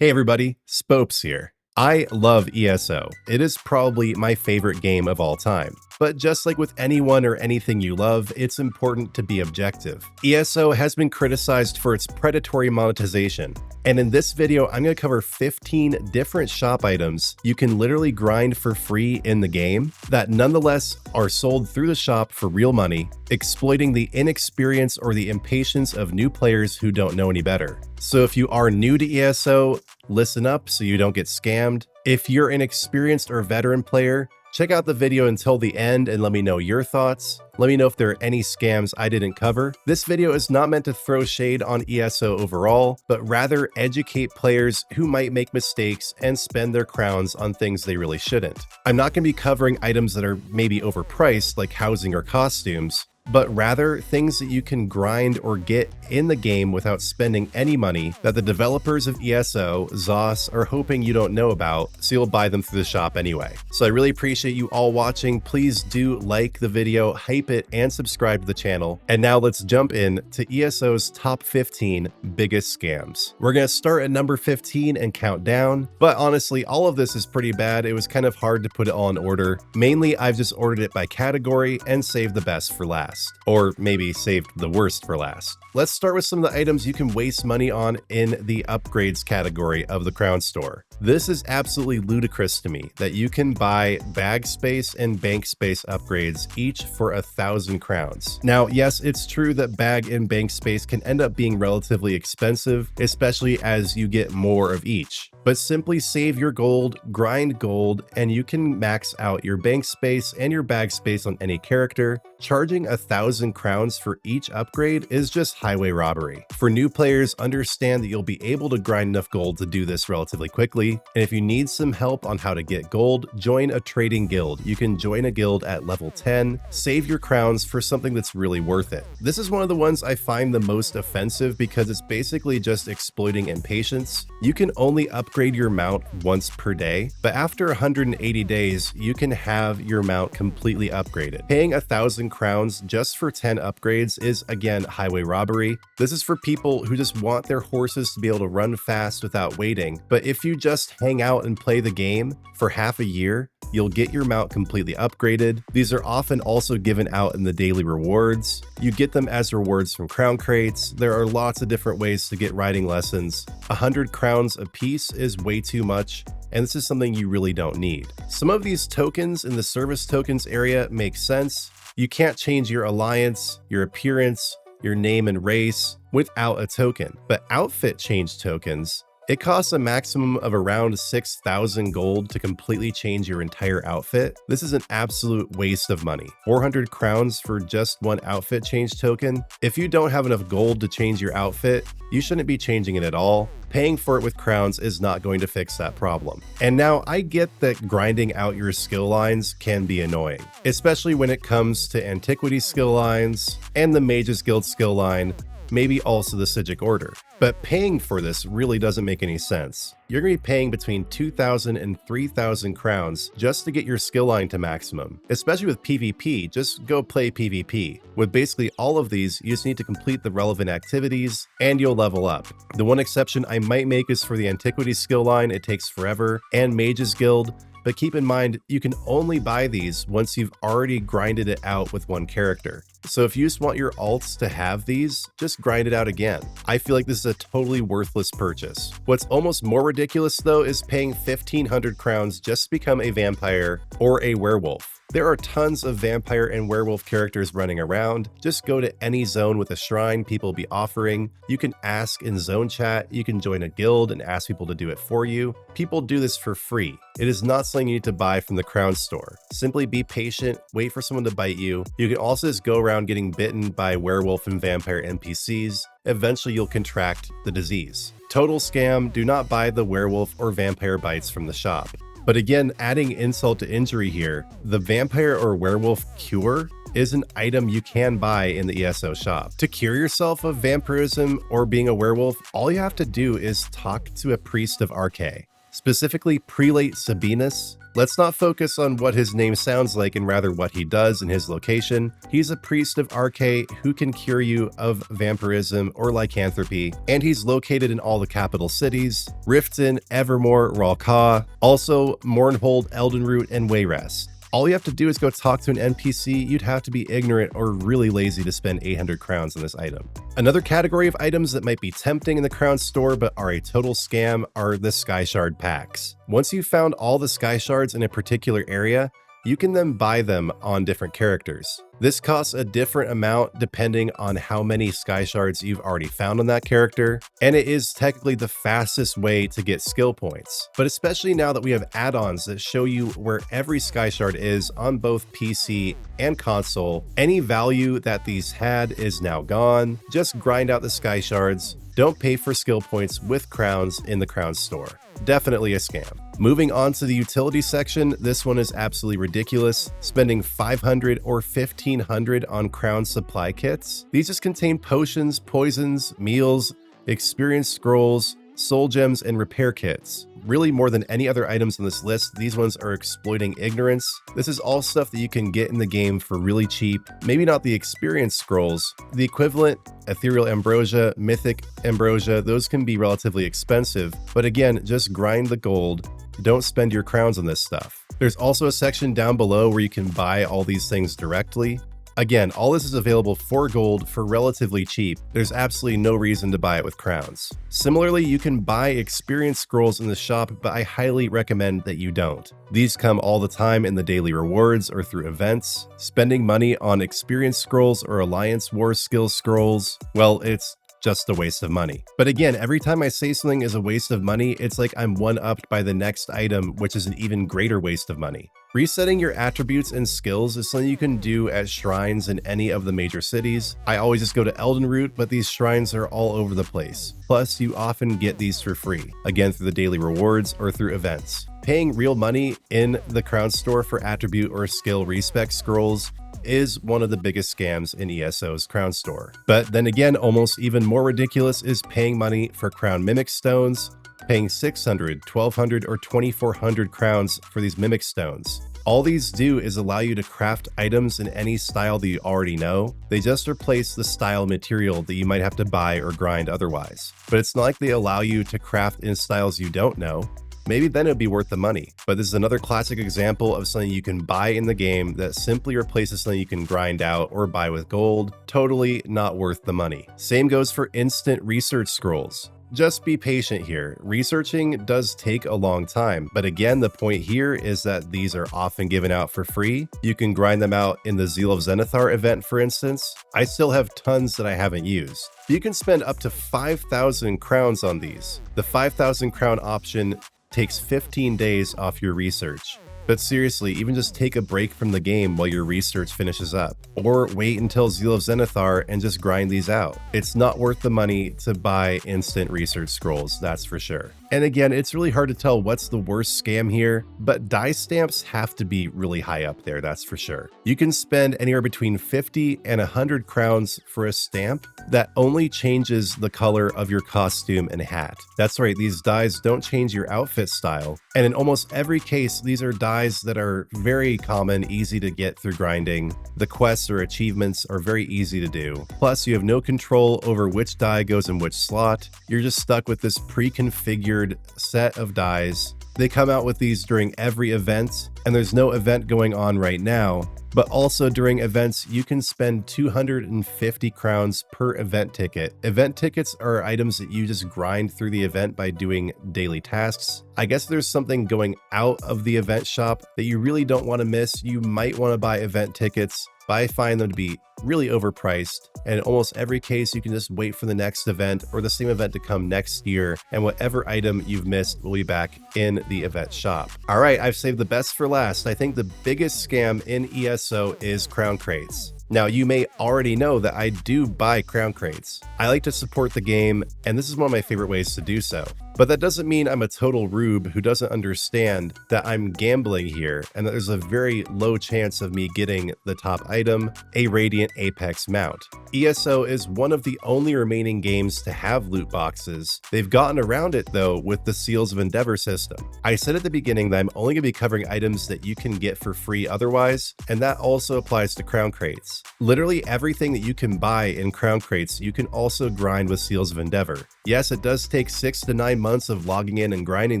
Hey everybody, Spopes here. I love ESO. It is probably my favorite game of all time. But just like with anyone or anything you love, it's important to be objective. ESO has been criticized for its predatory monetization. And in this video, I'm going to cover 15 different shop items you can literally grind for free in the game that nonetheless are sold through the shop for real money, exploiting the inexperience or the impatience of new players who don't know any better. So if you are new to ESO, listen up so you don't get scammed. If you're an experienced or veteran player, check out the video until the end and let me know your thoughts. Let me know if there are any scams I didn't cover. This video is not meant to throw shade on ESO overall, but rather educate players who might make mistakes and spend their crowns on things they really shouldn't. I'm not going to be covering items that are maybe overpriced like housing or costumes, but rather things that you can grind or get in the game without spending any money that the developers of ESO, ZOS, are hoping you don't know about, so you'll buy them through the shop anyway. So I really appreciate you all watching. Please do like the video, hype it, and subscribe to the channel. And now let's jump in to ESO's top 15 biggest scams. We're going to start at number 15 and count down, but honestly, all of this is pretty bad. It was kind of hard to put it all in order. Mainly, I've just ordered it by category and saved the best for last. Or maybe saved the worst for last. Let's start with some of the items you can waste money on in the upgrades category of the Crown Store. This is absolutely ludicrous to me that you can buy bag space and bank space upgrades each for 1,000 crowns. Now, yes, it's true that bag and bank space can end up being relatively expensive, especially as you get more of each. But simply save your gold, grind gold, and you can max out your bank space and your bag space on any character. Charging 1,000 crowns for each upgrade is just highway robbery. For new players, understand that you'll be able to grind enough gold to do this relatively quickly. And if you need some help on how to get gold, join a trading guild. You can join a guild at level 10, save your crowns for something that's really worth it. This is one of the ones I find the most offensive because it's basically just exploiting impatience. You can only upgrade your mount once per day, but after 180 days, you can have your mount completely upgraded. Paying 1,000 crowns just for 10 upgrades is again highway robbery. This is for people who just want their horses to be able to run fast without waiting, but if you just hang out and play the game for half a year, you'll get your mount completely upgraded. These are often also given out in the daily rewards. You get them as rewards from crown crates. There are lots of different ways to get riding lessons. 100 crowns a piece is way too much, and this is something you really don't need. Some of these tokens in the service tokens area make sense. You can't change your alliance, your appearance, your name and race without a token, but outfit change tokens, it costs a maximum of around 6,000 gold to completely change your entire outfit. This is an absolute waste of money. 400 crowns for just one outfit change token. If you don't have enough gold to change your outfit, you shouldn't be changing it at all. Paying for it with crowns is not going to fix that problem. And now I get that grinding out your skill lines can be annoying, especially when it comes to Antiquity skill lines and the Mages Guild skill line, maybe also the Psijic Order. But paying for this really doesn't make any sense. You're going to be paying between 2,000 and 3,000 crowns just to get your skill line to maximum. Especially with PvP, just go play PvP. With basically all of these, you just need to complete the relevant activities and you'll level up. The one exception I might make is for the Antiquity skill line, it takes forever, and Mages Guild. But keep in mind, you can only buy these once you've already grinded it out with one character. So if you just want your alts to have these, just grind it out again. I feel like this is a totally worthless purchase. What's almost more ridiculous though is paying 1,500 crowns just to become a vampire or a werewolf. There are tons of vampire and werewolf characters running around. Just go to any zone with a shrine people will be offering. You can ask in zone chat. You can join a guild and ask people to do it for you. People do this for free. It is not something you need to buy from the Crown Store. Simply be patient, wait for someone to bite you. You can also just go around getting bitten by werewolf and vampire NPCs. Eventually you'll contract the disease. Total scam, do not buy the werewolf or vampire bites from the shop. But again, adding insult to injury here, the vampire or werewolf cure is an item you can buy in the ESO shop. To cure yourself of vampirism or being a werewolf, all you have to do is talk to a priest of RK. Specifically Prelate Sabinus, Let's not focus on what his name sounds like and rather what he does and his location. He's a priest of Arche who can cure you of vampirism or lycanthropy, and he's located in all the capital cities: Riften, Evermore, Ralka, also Mournhold, Eldenroot, and Wayrest. All you have to do is go talk to an NPC. You'd have to be ignorant or really lazy to spend 800 crowns on this item. Another category of items that might be tempting in the crown store but are a total scam are the Skyshard packs. Once you've found all the Skyshards in a particular area, you can then buy them on different characters. This costs a different amount depending on how many Skyshards you've already found on that character, and it is technically the fastest way to get skill points. But especially now that we have add-ons that show you where every Skyshard is on both PC and console, any value that these had is now gone. Just grind out the Skyshards. Don't pay for skill points with crowns in the crown store. Definitely a scam. Moving on to the utility section, this one is absolutely ridiculous. Spending 500 or 1500 on crown supply kits. These just contain potions, poisons, meals, experience scrolls, soul gems, and repair kits. Really, more than any other items on this list, these ones are exploiting ignorance. This is all stuff that you can get in the game for really cheap. Maybe not the experience scrolls. The equivalent, ethereal ambrosia, mythic ambrosia, those can be relatively expensive. But again, just grind the gold. Don't spend your crowns on this stuff. There's also a section down below where you can buy all these things directly. Again, all this is available for gold for relatively cheap. There's absolutely no reason to buy it with crowns. Similarly, you can buy experience scrolls in the shop, but I highly recommend that you don't. These come all the time in the daily rewards or through events. Spending money on experience scrolls or alliance war skill scrolls, well, it's just a waste of money. But again, every time I say something is a waste of money, it's like I'm one-upped by the next item, which is an even greater waste of money. Resetting your attributes and skills is something you can do at shrines in any of the major cities. I always just go to Eldenroot, but these shrines are all over the place. Plus, you often get these for free, again through the daily rewards or through events. Paying real money in the crown store for attribute or skill respec scrolls is one of the biggest scams in ESO's crown store. But then again, almost even more ridiculous is paying money for crown mimic stones, paying 600, 1200, or 2400 crowns for these mimic stones. All these do is allow you to craft items in any style that you already know. They just replace the style material that you might have to buy or grind otherwise. But it's not like they allow you to craft in styles you don't know. Maybe then it would be worth the money. But this is another classic example of something you can buy in the game that simply replaces something you can grind out or buy with gold. Totally not worth the money. Same goes for instant research scrolls. Just be patient here. Researching does take a long time, but again, the point here is that these are often given out for free. You can grind them out in the Zeal of Zenithar event, for instance. I still have tons that I haven't used. You can spend up to 5,000 crowns on these. The 5,000 crown option takes 15 days off your research. But seriously, even just take a break from the game while your research finishes up. Or wait until Zeal of Zenithar and just grind these out. It's not worth the money to buy instant research scrolls, that's for sure. And again, it's really hard to tell what's the worst scam here, but die stamps have to be really high up there, that's for sure. You can spend anywhere between 50 and 100 crowns for a stamp that only changes the color of your costume and hat. That's right, these dies don't change your outfit style. And in almost every case, these are dies that are very common, easy to get through grinding. The quests or achievements are very easy to do. Plus, you have no control over which die goes in which slot. You're just stuck with this pre-configured set of dies. They come out with these during every event, and there's no event going on right now, but also during events you can spend 250 crowns per event ticket. Event tickets are items that you just grind through the event by doing daily tasks. I guess there's something going out of the event shop that you really don't want to miss. You might want to buy event tickets, but I find them to be really overpriced. And in almost every case, you can just wait for the next event or the same event to come next year, and whatever item you've missed will be back in the event shop. All right, I've saved the best for last. I think the biggest scam in ESO is crown crates. Now, you may already know that I do buy crown crates. I like to support the game, and this is one of my favorite ways to do so. But that doesn't mean I'm a total rube who doesn't understand that I'm gambling here and that there's a very low chance of me getting the top item, a Radiant Apex mount. ESO is one of the only remaining games to have loot boxes. They've gotten around it though with the Seals of Endeavor system. I said at the beginning that I'm only going to be covering items that you can get for free otherwise, and that also applies to crown crates. Literally everything that you can buy in crown crates, you can also grind with Seals of Endeavor. Yes, it does take 6 to 9 months of logging in and grinding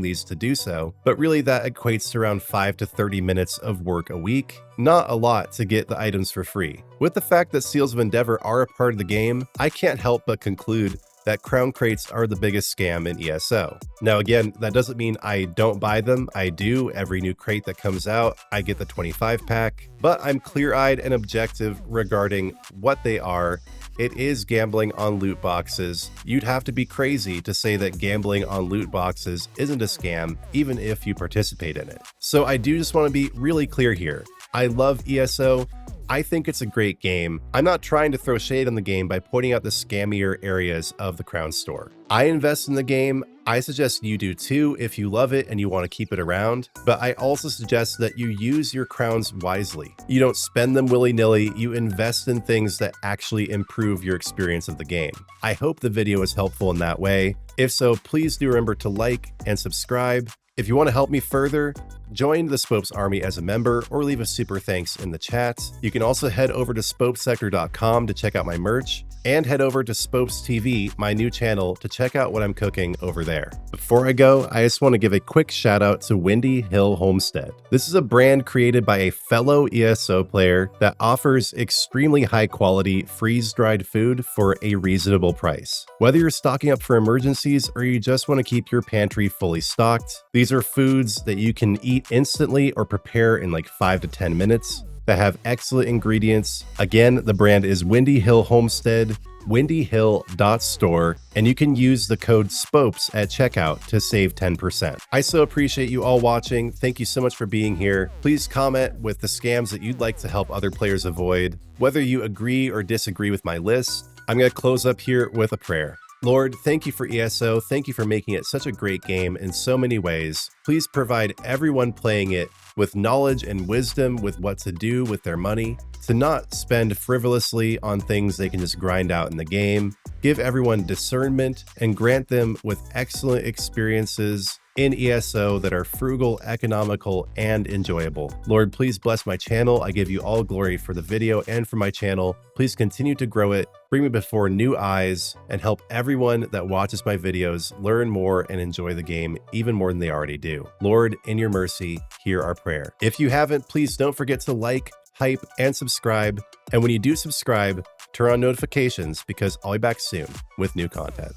these to do so, but really that equates to around 5 to 30 minutes of work a week. Not a lot to get the items for free. With the fact that Seals of Endeavor are a part of the game, I can't help but conclude that crown crates are the biggest scam in ESO. Now again, that doesn't mean I don't buy them. I do. Every new crate that comes out, I get the 25 pack, but I'm clear-eyed and objective regarding what they are. It is gambling on loot boxes. You'd have to be crazy to say that gambling on loot boxes isn't a scam, even if you participate in it. So I do just want to be really clear here. I love ESO. I think it's a great game. I'm not trying to throw shade on the game by pointing out the scammier areas of the Crown Store. I invest in the game. I suggest you do too if you love it and you want to keep it around, but I also suggest that you use your crowns wisely. You don't spend them willy-nilly, you invest in things that actually improve your experience of the game. I hope the video is helpful in that way. If so, please do remember to like and subscribe. If you want to help me further, join the Spopes Army as a member or leave a super thanks in the chat. You can also head over to spopesector.com to check out my merch, and head over to Spopes TV, my new channel, to check out what I'm cooking over there. Before I go, I just want to give a quick shout out to Windy Hill Homestead. This is a brand created by a fellow ESO player that offers extremely high quality freeze-dried food for a reasonable price. Whether you're stocking up for emergencies or you just want to keep your pantry fully stocked, these are foods that you can eat instantly or prepare in like 5 to 10 minutes that have excellent ingredients. Again, the brand is Windy Hill Homestead, windyhill.store, and you can use the code SPOPES at checkout to save 10%. I so appreciate you all watching. Thank you so much for being here. Please comment with the scams that you'd like to help other players avoid. Whether you agree or disagree with my list, I'm going to close up here with a prayer. Lord, thank you for ESO. Thank you for making it such a great game in so many ways. Please provide everyone playing it with knowledge and wisdom with what to do with their money, to not spend frivolously on things they can just grind out in the game. Give everyone discernment and grant them with excellent experiences in ESO that are frugal, economical, and enjoyable. Lord, please bless my channel. I give you all glory for the video and for my channel. Please continue to grow it, bring me before new eyes, and help everyone that watches my videos learn more and enjoy the game even more than they already do. Lord, in your mercy, hear our prayer. If you haven't, please don't forget to like, hype, and subscribe. And when you do subscribe, turn on notifications because I'll be back soon with new content.